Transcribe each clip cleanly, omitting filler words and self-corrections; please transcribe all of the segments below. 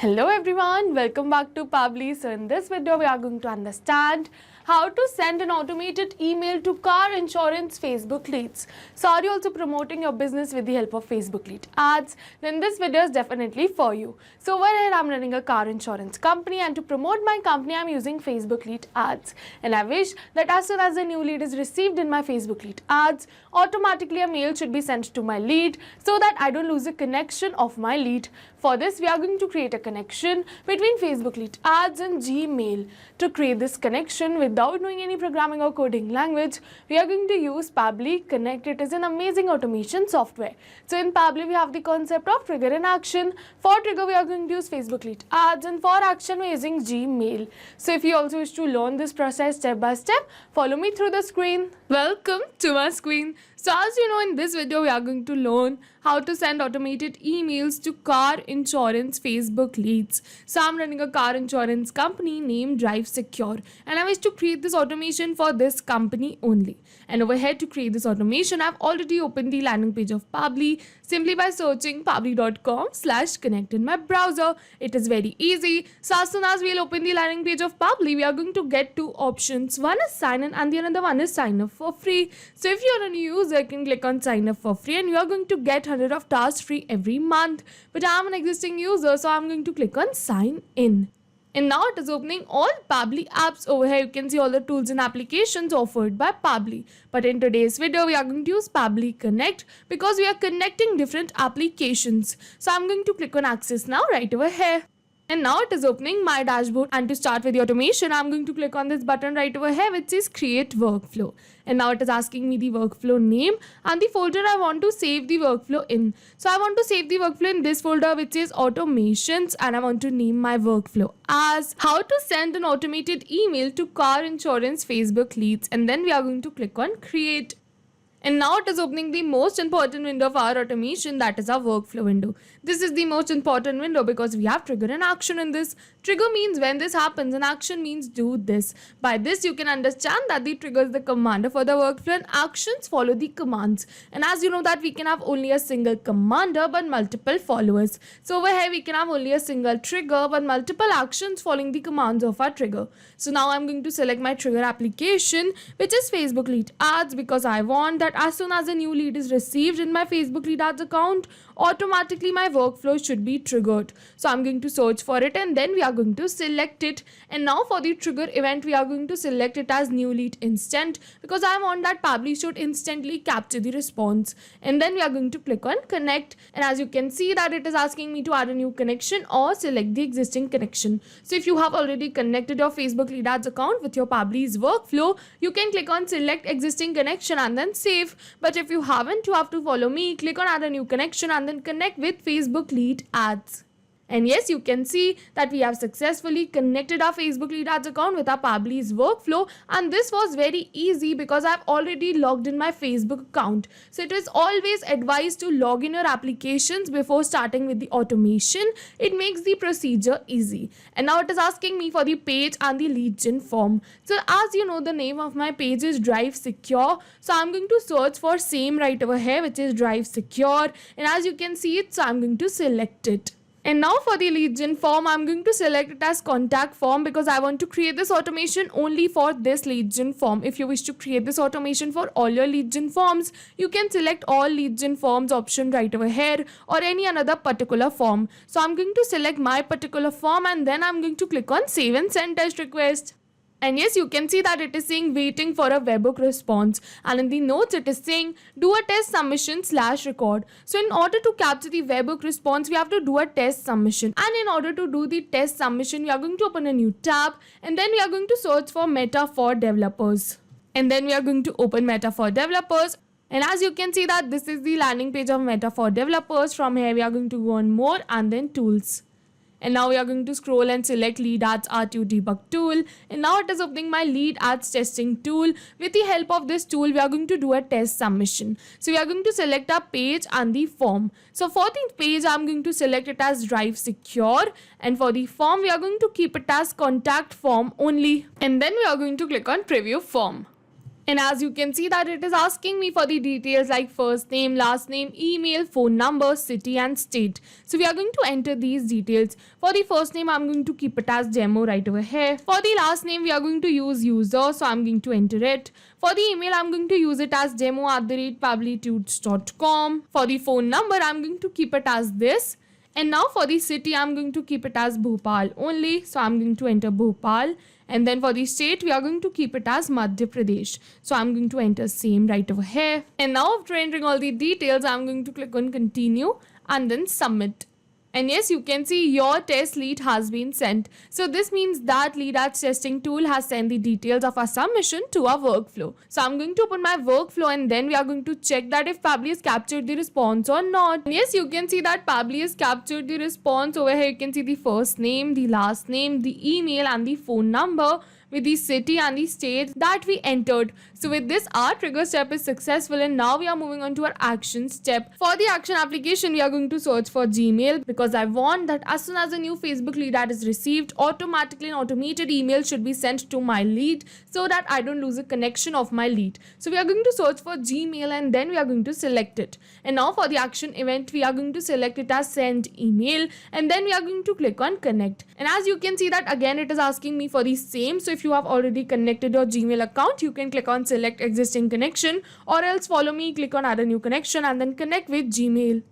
Hello everyone, welcome back to Pabbly. So in this video we are going to understand how to send an automated email to car insurance Facebook leads. So are you also promoting your business with the help of Facebook lead ads? Then this video is definitely for you. So over here I'm running a car insurance company, and to promote my company I'm using Facebook lead ads. And I wish that as soon as a new lead is received in my Facebook lead ads, automatically a mail should be sent to my lead so that I don't lose a connection of my lead. For this we are going to create a connection between Facebook lead ads and Gmail. To create this connection without knowing any programming or coding language, we are going to use Pabbly Connect. It is an amazing automation software. So in Pabbly we have the concept of trigger and action. For trigger we are going to use Facebook lead ads, and for action we are using Gmail. So if you also wish to learn this process step by step, follow me through the screen. Welcome to my screen. So as you know, in this video we are going to learn how to send automated emails to car insurance Facebook leads. So I'm running a car insurance company named Drive Secure, and I wish to create this automation for this company only. And over here to create this automation, I've already opened the landing page of Pabbly simply by searching pabbly.com/connect in my browser. It is very easy. So as soon as we'll open the landing page of Pabbly, we are going to get two options. One is sign in and the other one is sign up for free. So if you're a new user, you can click on sign up for free and you are going to get 100 of tasks free every month. But I'm an existing user, so I'm going to click on sign in. And now it is opening all Pabbly apps. Over here you can see all the tools and applications offered by Pabbly. But in today's video we are going to use Pabbly Connect because we are connecting different applications. So I'm going to click on access now right over here. And now it is opening my dashboard, and to start with the automation I'm going to click on this button right over here which says create workflow. And now it is asking me the workflow name and the folder I want to save the workflow in. So I want to save the workflow in this folder which says automations, and I want to name my workflow as how to send an automated email to car insurance Facebook leads, and then we are going to click on create. And now it is opening the most important window of our automation, that is our workflow window. This is the most important window because we have trigger and action in this. Trigger means when this happens and action means do this. By this you can understand that the trigger is the commander for the workflow and actions follow the commands. And as you know that we can have only a single commander but multiple followers. So over here we can have only a single trigger but multiple actions following the commands of our trigger. So now I'm going to select my trigger application, which is Facebook lead ads, because I want that as soon as a new lead is received in my Facebook lead ads account, automatically my workflow should be triggered. So I'm going to search for it and then we are going to select it. And now for the trigger event we are going to select it as new lead instant because I want that Pabbly should instantly capture the response. And then we are going to click on connect, and as you can see that it is asking me to add a new connection or select the existing connection. So if you have already connected your Facebook lead ads account with your Pabbly's workflow, you can click on select existing connection and then save. But if you haven't, you have to follow me, click on add a new connection and then connect with Facebook lead ads. And yes, you can see that we have successfully connected our Facebook lead ads account with our Pabbly's workflow, and this was very easy because I've already logged in my Facebook account. So it is always advised to log in your applications before starting with the automation. It makes the procedure easy. And now it is asking me for the page and the lead gen form. So as you know, the name of my page is Drive Secure. So I'm going to search for same right over here which is Drive Secure, and as you can see it, so I'm going to select it. And now for the lead gen form, I'm going to select it as contact form because I want to create this automation only for this lead gen form. If you wish to create this automation for all your lead gen forms, you can select all lead gen forms option right over here or any another particular form. So I'm going to select my particular form and then I'm going to click on save and send test request. And yes, you can see that it is saying waiting for a webhook response, and in the notes it is saying do a test submission /record. So in order to capture the webhook response, we have to do a test submission, and in order to do the test submission we are going to open a new tab and then we are going to search for Meta for developers, and then we are going to open Meta for developers. And as you can see that this is the landing page of Meta for developers. From here we are going to go on more and then tools. And now we are going to scroll and select lead ads R2 debug tool. And now it is opening my lead ads testing tool. With the help of this tool, we are going to do a test submission. So we are going to select our page and the form. So for the page, I'm going to select it as Drive Secure. And for the form, we are going to keep it as contact form only. And then we are going to click on preview form. And as you can see that it is asking me for the details like first name, last name, email, phone number, city and state. So we are going to enter these details. For the first name, I'm going to keep it as demo right over here. For the last name, we are going to use user. So I'm going to enter it. For the email, I'm going to use it as demo@pabblytudes.com. For the phone number, I'm going to keep it as this. And now for the city, I'm going to keep it as Bhopal only. So I'm going to enter Bhopal. And then for the state, we are going to keep it as Madhya Pradesh. So I'm going to enter same right over here. And now after entering all the details, I'm going to click on continue and then submit. And yes, you can see your test lead has been sent. So this means that lead ads testing tool has sent the details of our submission to our workflow. So I'm going to open my workflow and then we are going to check that if Pabbly has captured the response or not. And yes, you can see that Pabbly has captured the response. Over here, you can see the first name, the last name, the email and the phone number with the city and the state that we entered. So with this, our trigger step is successful and now we are moving on to our action step. For the action application, we are going to search for Gmail because I want that as soon as a new Facebook lead ad is received, automatically an automated email should be sent to my lead so that I don't lose a connection of my lead. So we are going to search for Gmail and then we are going to select it. And now for the action event, we are going to select it as send email and then we are going to click on connect. And as you can see that again, it is asking me for the same. So if you have already connected your Gmail account, you can click on select existing connection or else follow me, click on add a new connection and then connect with Gmail.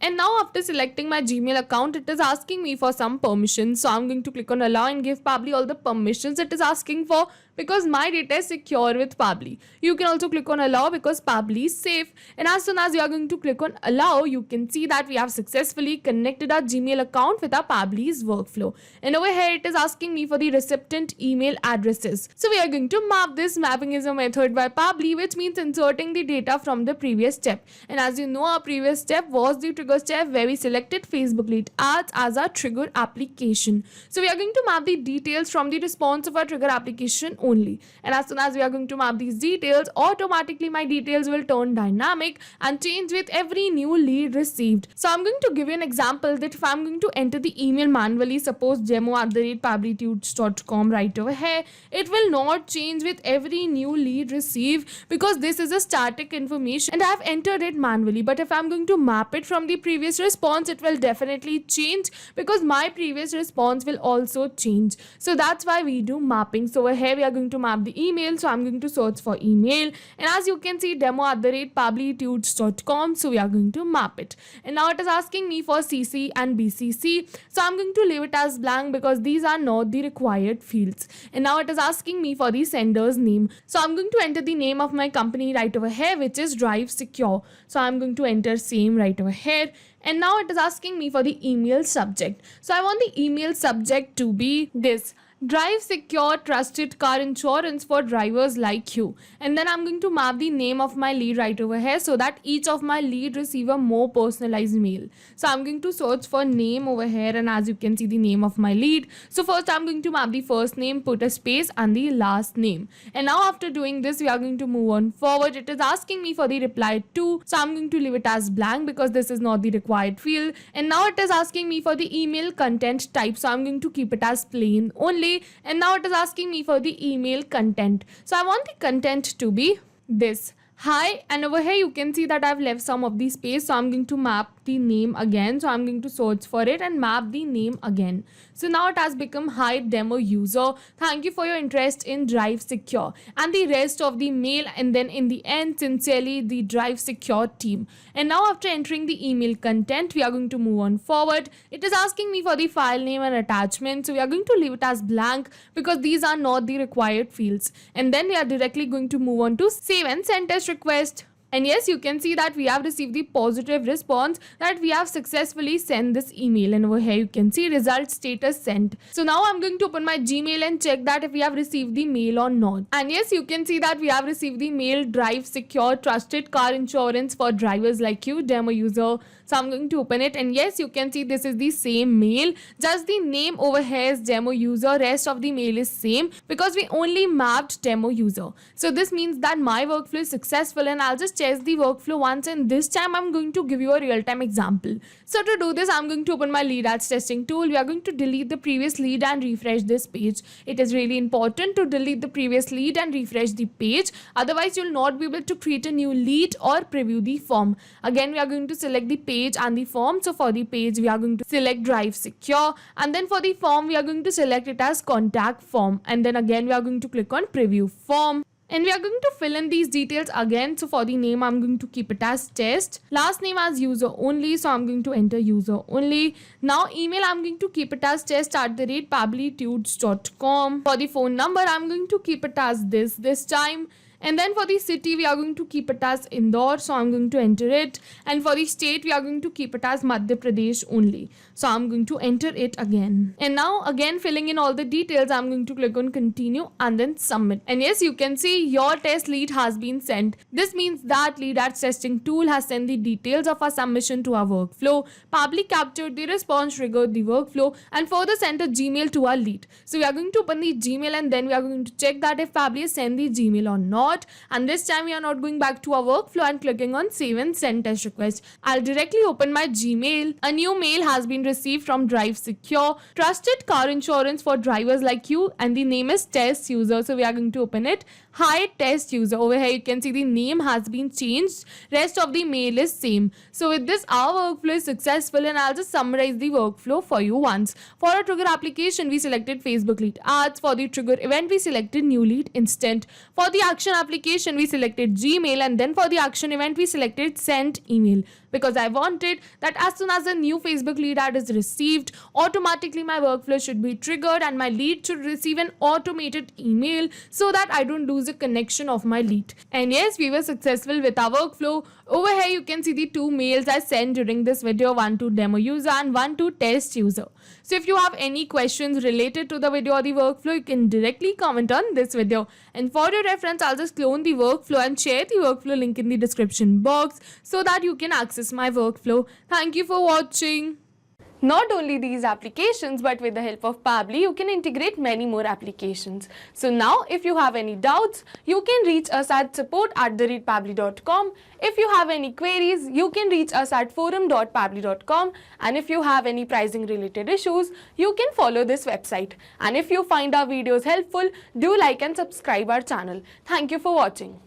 And now after selecting my Gmail account, it is asking me for some permissions. So I'm going to click on allow and give Pabbly all the permissions it is asking for because my data is secure with Pabbly. You can also click on allow because Pabbly is safe. And as soon as you are going to click on allow, you can see that we have successfully connected our Gmail account with our Pabbly's workflow. And over here, it is asking me for the recipient email addresses. So we are going to map this. Mapping is a method by Pabbly, which means inserting the data from the previous step. And as you know, our previous step was the trigger step where we selected Facebook lead ads as our trigger application. So we are going to map the details from the response of our trigger application only. And as soon as we are going to map these details, automatically my details will turn dynamic and change with every new lead received. So I'm going to give you an example that if I'm going to enter the email manually, suppose demo@pabblytudes.com right over here, it will not change with every new lead received because this is a static information and I have entered it manually. But if I'm going to map it from the previous response, it will definitely change because my previous response will also change. So that's why we do mapping. So over here we are going to map the email. So I'm going to search for email and as you can see demo@pabblytudes.com. So we are going to map it. And now it is asking me for CC and BCC. So I'm going to leave it as blank because these are not the required fields. And now it is asking me for the sender's name. So I'm going to enter the name of my company right over here, which is Drive Secure. So I'm going to enter same right over here. And now it is asking me for the email subject. So I want the email subject to be this: Drive Secure Trusted Car Insurance for Drivers Like You. And then I'm going to map the name of my lead right over here so that each of my lead receive a more personalized mail. So I'm going to search for name over here and as you can see the name of my lead. So first I'm going to map the first name, put a space and the last name. And now after doing this, we are going to move on forward. It is asking me for the reply to. So I'm going to leave it as blank because this is not the required field. And now it is asking me for the email content type. So I'm going to keep it as plain only. And now it is asking me for the email content. So I want the content to be this: hi, and over here you can see that I've left some of the space. So I'm going to map the name again. So I'm going to search for it and map the name again. So now it has become hi demo user. Thank you for your interest in Drive Secure, and the rest of the mail, and then in the end, sincerely, the Drive Secure team. And now after entering the email content, we are going to move on forward. It is asking me for the file name and attachment. So we are going to leave it as blank because these are not the required fields. And then we are directly going to move on to save and send test request. And yes, you can see that we have received the positive response that we have successfully sent this email. And over here you can see result status sent. So now I'm going to open my Gmail and check that if we have received the mail or not. And yes, you can see that we have received the mail: Drive Secure Trusted Car Insurance for Drivers Like You, demo user. So I'm going to open it and yes, you can see this is the same mail. Just the name over here is demo user. Rest of the mail is same because we only mapped demo user. So this means that my workflow is successful and I'll just test the workflow once, and this time I'm going to give you a real-time example. So to do this, I'm going to open my lead ads testing tool. We are going to delete the previous lead and refresh this page. It is really important to delete the previous lead and refresh the page. Otherwise, you'll not be able to create a new lead or preview the form. Again, we are going to select the page and the form. So for the page, we are going to select Drive Secure, and then for the form, we are going to select it as Contact Form, and then again we are going to click on Preview Form. And we are going to fill in these details again. So for the name, I'm going to keep it as test. Last name as user only. So I'm going to enter user only. Now email, I'm going to keep it as test@pabblytudes.com. For the phone number, I'm going to keep it as this time. And then for the city, we are going to keep it as Indore. So I'm going to enter it. And for the state, we are going to keep it as Madhya Pradesh only. So I'm going to enter it again. And now again, filling in all the details, I'm going to click on continue and then submit. And yes, you can see your test lead has been sent. This means that lead ads testing tool has sent the details of our submission to our workflow. Pabbly captured the response, triggered the workflow, and further sent a Gmail to our lead. So we are going to open the Gmail, and then we are going to check that if Pabbly has sent the Gmail or not. And this time we are not going back to our workflow and clicking on save and send test request. I'll directly open my Gmail. A new mail has been received from Drive Secure, trusted car insurance for drivers like you, and the name is test user. So we are going to open it. Hi test user. Over here you can see the name has been changed. Rest of the mail is same. So with this, our workflow is successful, and I'll just summarize the workflow for you once. For a trigger application, we selected Facebook lead ads. For the trigger event, we selected new lead instant. For the action application, we selected Gmail, and then for the action event, we selected send email, because I wanted that as soon as a new Facebook lead ad is received, automatically my workflow should be triggered and my lead should receive an automated email so that I don't lose the connection of my lead. And yes, we were successful with our workflow. Over here you can see the two mails I sent during this video, one to demo user and one to test user. So if you have any questions related to the video or the workflow, you can directly comment on this video. And for your reference, I'll just clone the workflow and share the workflow link in the description box so that you can access my workflow. Thank you for watching. Not only these applications, but with the help of Pabbly, you can integrate many more applications. So now, if you have any doubts, you can reach us at support@pabbly.com. If you have any queries, you can reach us at forum.pabbly.com. And if you have any pricing related issues, you can follow this website. And if you find our videos helpful, do like and subscribe our channel. Thank you for watching.